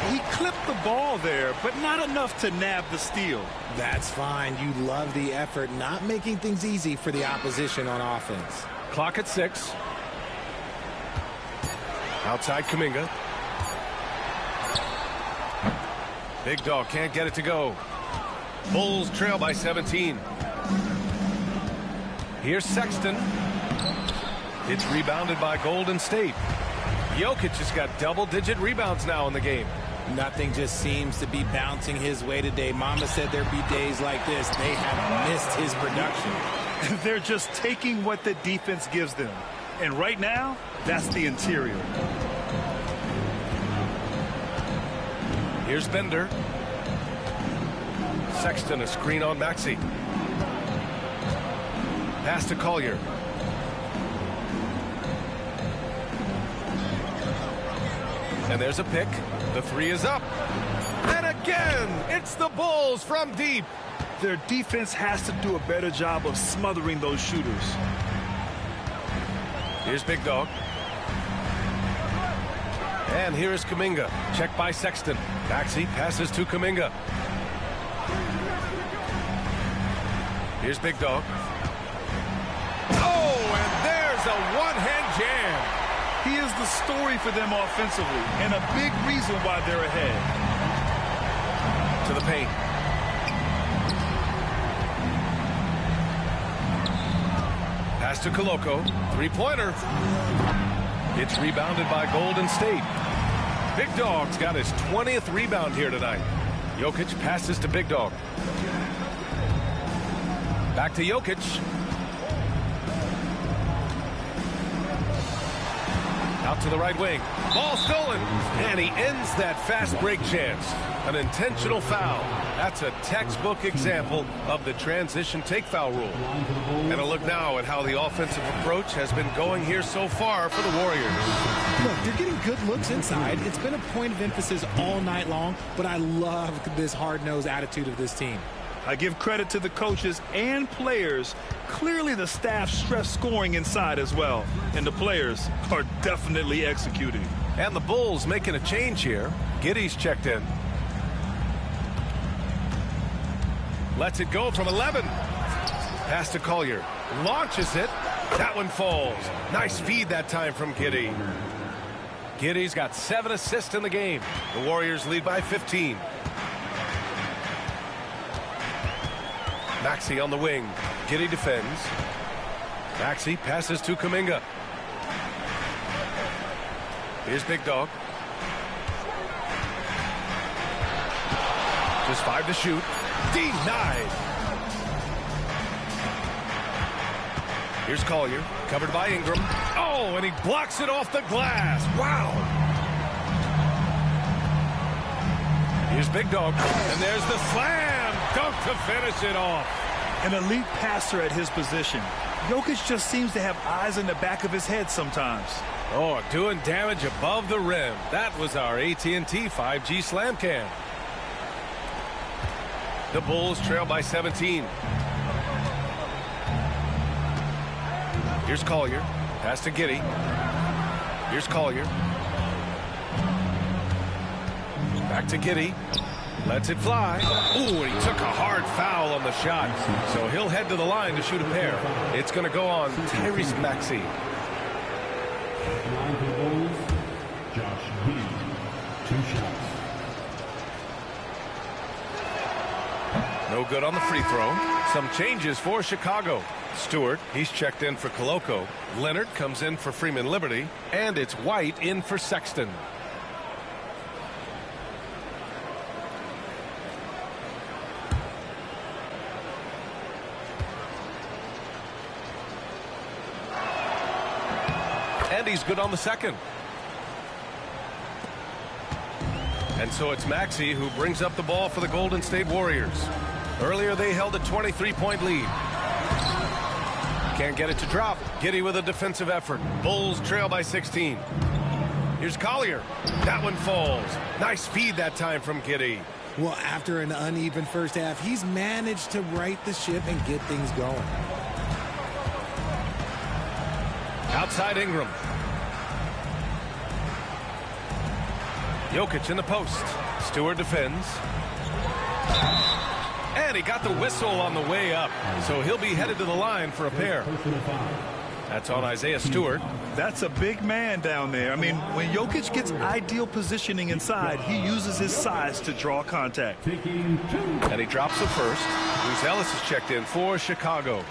He clipped the ball there, but not enough to nab the steal. That's fine. You love the effort, not making things easy for the opposition on offense. Clock at 6. Outside Kuminga. Big Dog can't get it to go. Bulls trail by 17. Here's Sexton. It's rebounded by Golden State. Jokic has got double-digit rebounds now in the game. Nothing just seems to be bouncing his way today. Mama said there'd be days like this. They have missed his production. They're just taking what the defense gives them. And right now, that's the interior. Here's Bender. Sexton, a screen on Maxey. Pass to Collier. And there's a pick. The three is up. And again, it's the Bulls from deep. Their defense has to do a better job of smothering those shooters. Here's Big Dog. And here is Kuminga. Checked by Sexton. Maxey passes to Kuminga. Here's Big Dog. Oh, and there's a one-hand jam. He is the story for them offensively, and a big reason why they're ahead. To the paint. Pass to Koloko. Three-pointer. It's rebounded by Golden State. Big Dog's got his 20th rebound here tonight. Jokic passes to Big Dog. Back to Jokic. Out to the right wing. Ball stolen. And he ends that fast break chance. An intentional foul. That's a textbook example of the transition take foul rule. And a look now at how the offensive approach has been going here so far for the Warriors. Look, they're getting good looks inside. It's been a point of emphasis all night long, but I love this hard-nosed attitude of this team. I give credit to the coaches and players. Clearly the staff stress scoring inside as well, and the players are definitely executing. And the Bulls making a change here. Giddey's checked in. Lets it go from 11. Pass to Collier. Launches it. That one falls. Nice feed that time from Giddey. Giddey's got 7 assists in the game. The Warriors lead by 15. Maxey on the wing. Giddey defends. Maxey passes to Kuminga. Here's Big Dog. Just 5 to shoot. Denied. Here's Collier, covered by Ingram. Oh, and he blocks it off the glass. Wow. Here's Big Dog, and there's the slam dunk to finish it off. An elite passer at his position. Jokic just seems to have eyes in the back of his head sometimes. Oh, doing damage above the rim. That was our AT&T 5G slam cam. The Bulls trail by 17. Here's Collier. Pass to Giddey. Here's Collier. Back to Giddey. Lets it fly. Ooh, and he took a hard foul on the shot. So he'll head to the line to shoot a pair. It's going to go on Tyrese Maxey. Line for the Bulls, Josh Giddey, 2 shots. No good on the free throw. Some changes for Chicago. Stewart, he's checked in for Koloko. Leonard comes in for Freeman Liberty. And it's White in for Sexton. And he's good on the second. And so it's Maxey who brings up the ball for the Golden State Warriors. Earlier they held a 23-point lead. Can't get it to drop. Giddey with a defensive effort. Bulls trail by 16. Here's Collier. That one falls. Nice feed that time from Giddey. Well, after an uneven first half, he's managed to right the ship and get things going. Outside Ingram. Jokic in the post. Stewart defends. And he got the whistle on the way up. So he'll be headed to the line for a pair. That's on Isaiah Stewart. That's a big man down there. I mean, when Jokic gets ideal positioning inside, he uses his size to draw contact. And he drops the first. Bruce Ellis is checked in for Chicago.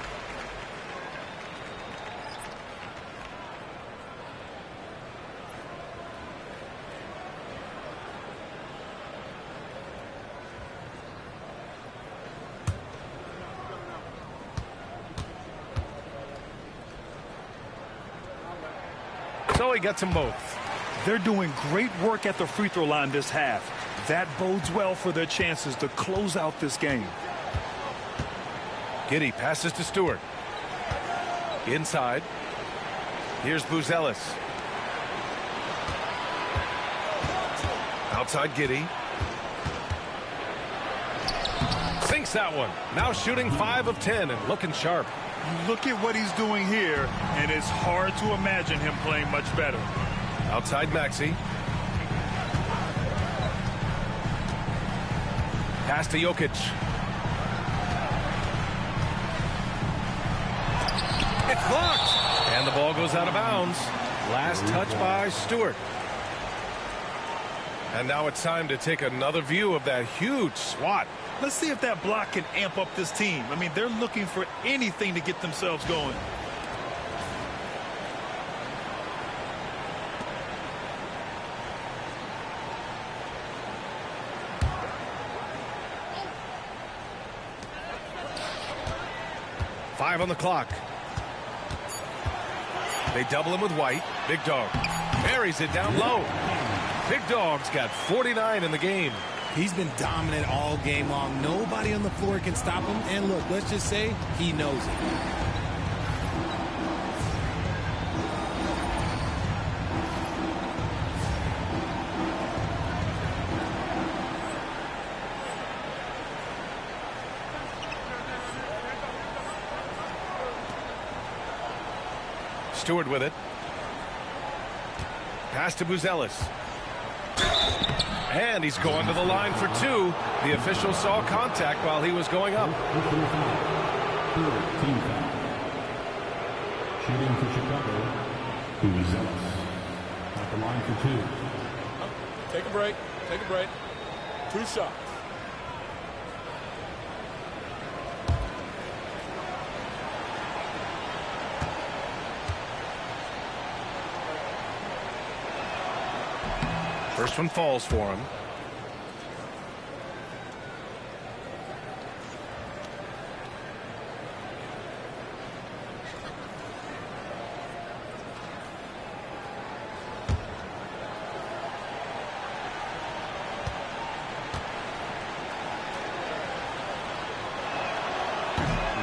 So he gets them both. They're doing great work at the free throw line this half. That bodes well for their chances to close out this game. Giddey passes to Stewart. Inside. Here's Buzelis. Outside Giddey. Sinks that one. Now shooting 5 of 10 and looking sharp. Look at what he's doing here, and it's hard to imagine him playing much better. Outside Maxey. Pass to Jokic. It's blocked. And the ball goes out of bounds. Last touch by Stewart. And now it's time to take another view of that huge swat. Let's see if that block can amp up this team. I mean, they're looking for anything to get themselves going. Five on the clock. They double him with White. Big Dog buries it down low. Big Dog's got 49 in the game. He's been dominant all game long. Nobody on the floor can stop him. And look, let's just say he knows it. Stewart with it. Pass to Buzelis. And he's going to the line for 2. The official saw contact while he was going up. Shooting for Chicago, Buzelis at the line for 2. Take a break. Take a break. 2 shots. First one falls for him.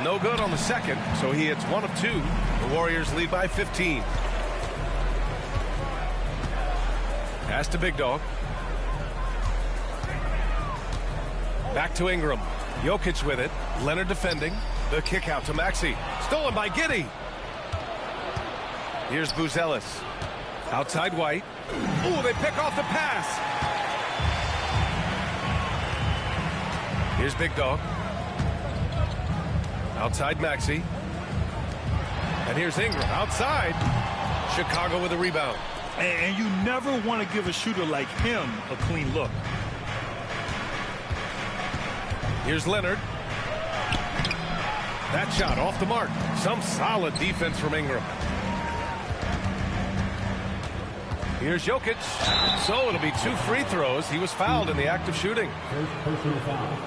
No good on the second, so he hits 1 of 2. The Warriors lead by 15. Pass to Big Dog. Back to Ingram. Jokic with it. Leonard defending. The kick out to Maxey. Stolen by Giddey. Here's Buzelis. Outside White. Ooh, they pick off the pass. Here's Big Dog. Outside Maxey. And here's Ingram. Outside. Chicago with a rebound. And you never want to give a shooter like him a clean look. Here's Leonard. That shot off the mark. Some solid defense from Ingram. Here's Jokic. So it'll be 2 free throws. He was fouled in the act of shooting.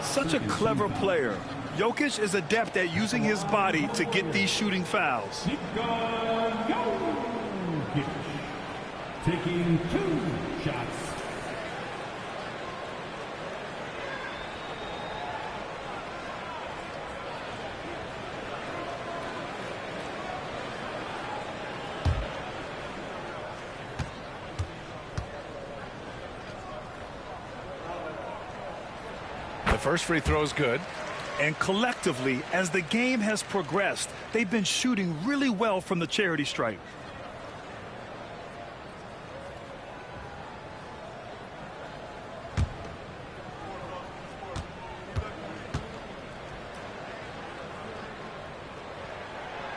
Such a clever player. Jokic is adept at using his body to get these shooting fouls. Taking 2 shots. The first free throw is good. And collectively, as the game has progressed, they've been shooting really well from the charity stripe.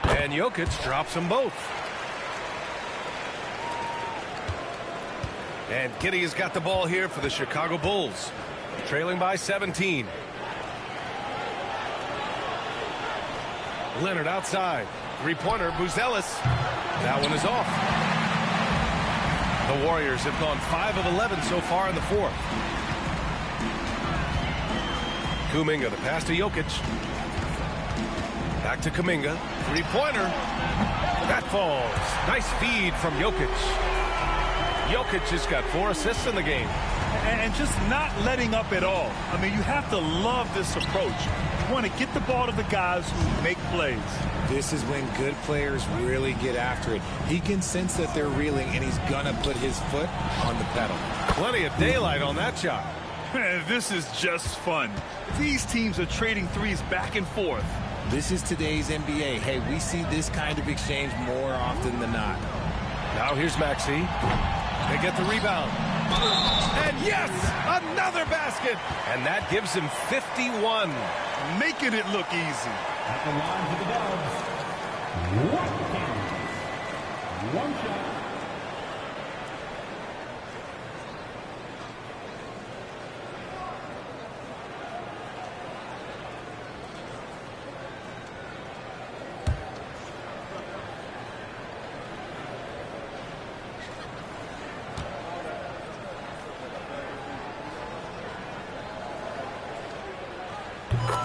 And Jokic drops them both. And Giddey has got the ball here for the Chicago Bulls. Trailing by 17. Leonard outside. Three-pointer, Buzelis. That one is off. The Warriors have gone 5 of 11 so far in the 4th. Kuminga, the pass to Jokic. Back to Kuminga. Three-pointer. That falls. Nice feed from Jokic. Jokic has got 4 assists in the game. and just not letting up at all. I mean, you have to love this approach. You want to get the ball to the guys who make plays. This is when good players really get after it. He can sense that they're reeling, and he's going to put his foot on the pedal. Plenty of daylight on that shot. This is just fun. These teams are trading threes back and forth. This is today's NBA. Hey, we see this kind of exchange more often than not. Now here's Maxey. They get the rebound. And yes, another basket. And that gives him 51. Making it look easy. At the line for the Dubs. One shot.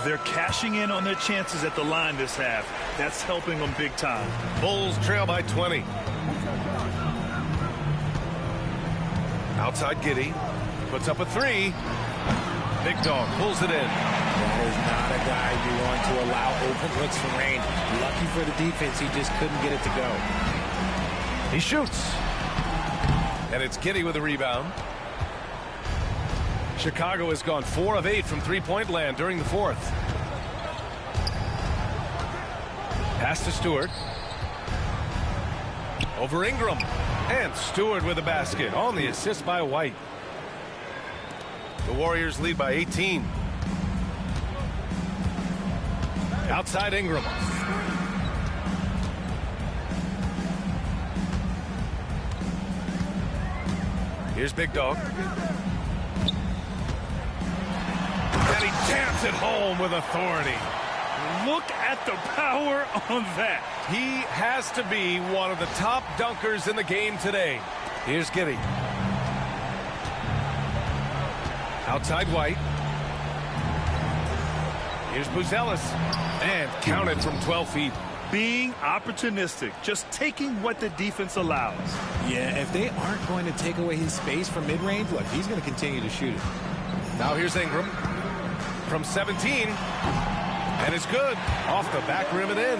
They're cashing in on their chances at the line this half. That's helping them big time. Bulls trail by 20. Outside Giddey. Puts up a three. Big dog pulls it in. That is not a guy you want to allow open looks from range. Lucky for the defense, he just couldn't get it to go. He shoots. And it's Giddey with a rebound. Chicago has gone 4 of 8 from three-point land during the fourth. Pass to Stewart. Over Ingram. And Stewart with a basket on the assist by White. The Warriors lead by 18. Outside Ingram. Here's Big Dog. And he jams it home with authority. Look at the power on that. He has to be one of the top dunkers in the game today. Here's Giddey. Outside White. Here's Buzelis. And counted from 12 feet. Being opportunistic, just taking what the defense allows. Yeah, if they aren't going to take away his space from mid-range, look, he's going to continue to shoot it. Now here's Ingram. From 17. And it's good. Off the back rim and in.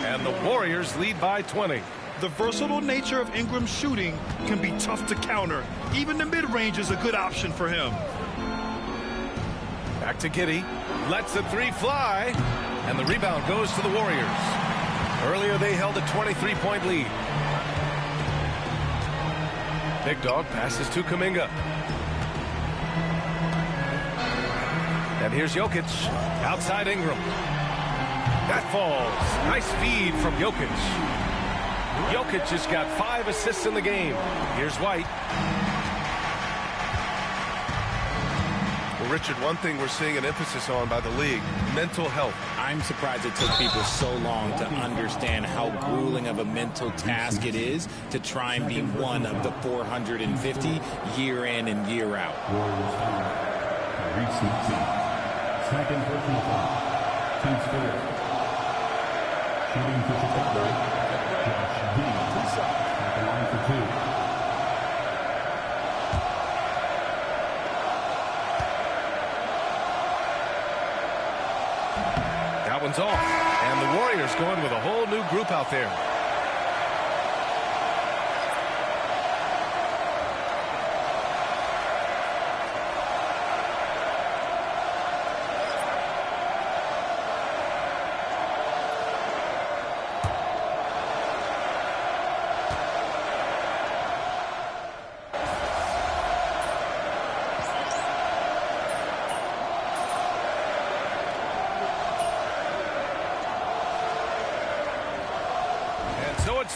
And the Warriors lead by 20. The versatile nature of Ingram's shooting can be tough to counter. Even the mid-range is a good option for him. Back to Giddey. Lets the three fly. And the rebound goes to the Warriors. Earlier they held a 23-point lead. Big Dog passes to Kuminga. And here's Jokic. Outside Ingram. That falls. Nice feed from Jokic. Jokic has got 5 assists in the game. Here's White. Well, Richard, one thing we're seeing an emphasis on by the league, mental health. I'm surprised it took people so long to understand how grueling of a mental task it is to try and be one of the 450 year in and year out. Second personal foul. Team Stewart. Shooting for Chicago. Josh Giddey. At the line for 2. That one's off. And the Warriors going with a whole new group out there.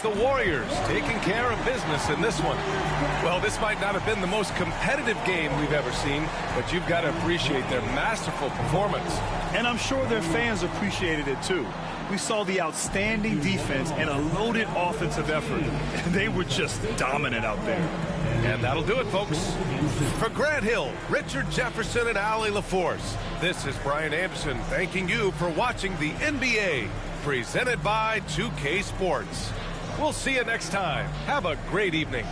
The Warriors taking care of business in this one. Well, this might not have been the most competitive game we've ever seen, but you've got to appreciate their masterful performance. And I'm sure their fans appreciated it too. We saw the outstanding defense and a loaded offensive effort. They were just dominant out there. And that'll do it, folks. For Grant Hill, Richard Jefferson, and Allie LaForce, this is Brian Anderson thanking you for watching the NBA, presented by 2K Sports. We'll see you next time. Have a great evening.